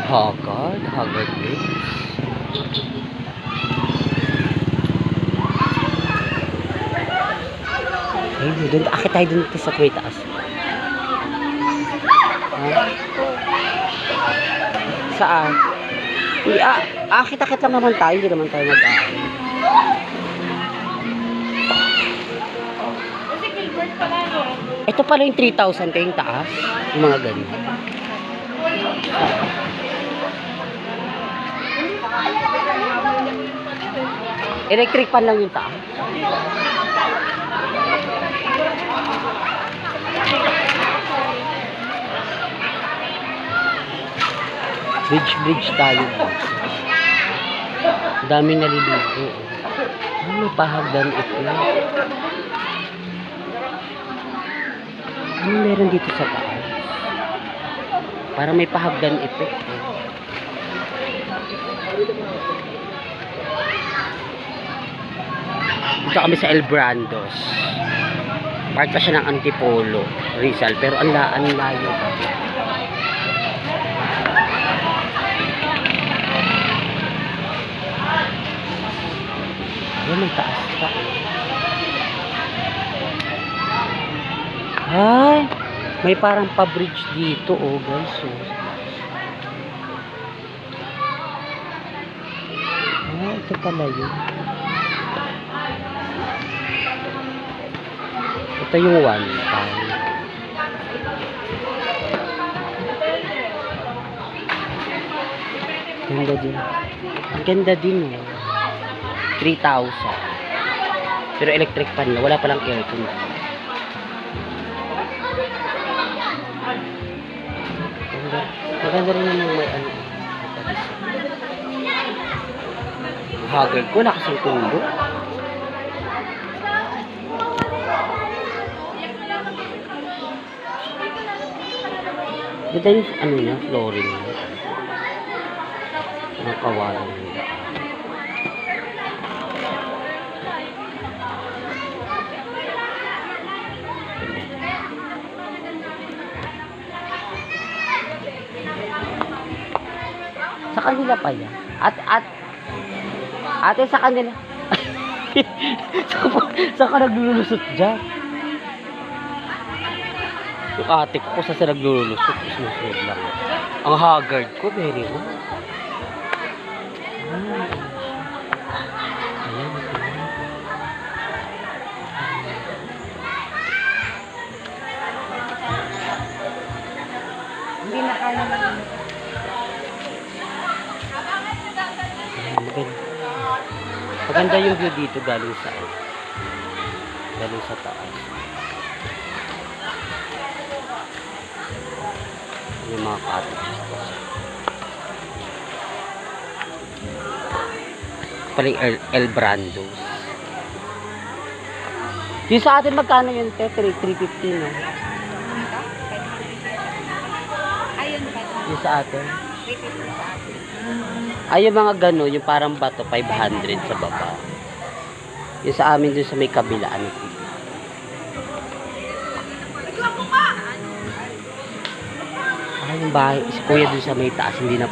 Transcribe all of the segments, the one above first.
Haggard Lakes. Ay, doon, akit tayo doon sa may taas. Saan? Uy, akit-akit lang naman tayo, hindi naman tayo mag-aakit. Ito pala yung 3,000 kayong taas. Yung mga ganyan. Electric pan lang yung taas. Bridge tayo. Daming naliligo. Ano pahagdan ito? Ano meron dito sa taas? Para may pahagdan effect. Dito kami sa El Brandos. Part pa siya ng Antipolo, Rizal. Pero ang layo pa. Ayan, may taas pa. Ay, may parang pa-bridge dito, oh guys. Ah, ito pala yun. Ito yung one time. Ganda din. Ang ganda din, oh. 3,000. Pero electric pan na. Wala palang aircon. Maganda rin naman may ano. Haggard ko. Wala kasing tundo. Ganda yung ano niya. Flooring niya. Ang kawalan niya. Sa kanila pa yan. Ate sa kanila. Saan ka naglululusot dyan? Yung ate ko kung saan siya naglululusot. Susunod lang. Ang haggard ko, very good. Ayan. Hindi na kaya naman. Maganda yung view dito galing sa taas. Yung mga cottages ko. Paling El Brandos. Yung sa atin magkano yun? 350 no? Ayun ba? Yung sa atin? 350 sa atin. Ay, yung mga gano'n, yung parang bato, 500 sa baba. Yung sa amin dun sa may kabila, ano? Ay, yung bahay, si kuya dun sa may taas, hindi na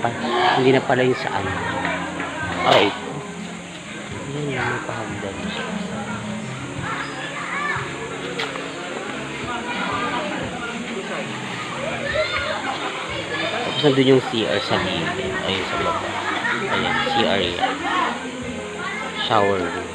pala yung sa ano. Ay, yun, may pahagdan. Tapos nandun yung CR sa gilid. Ayun sa baba. Ayan, CR yan. Shower room.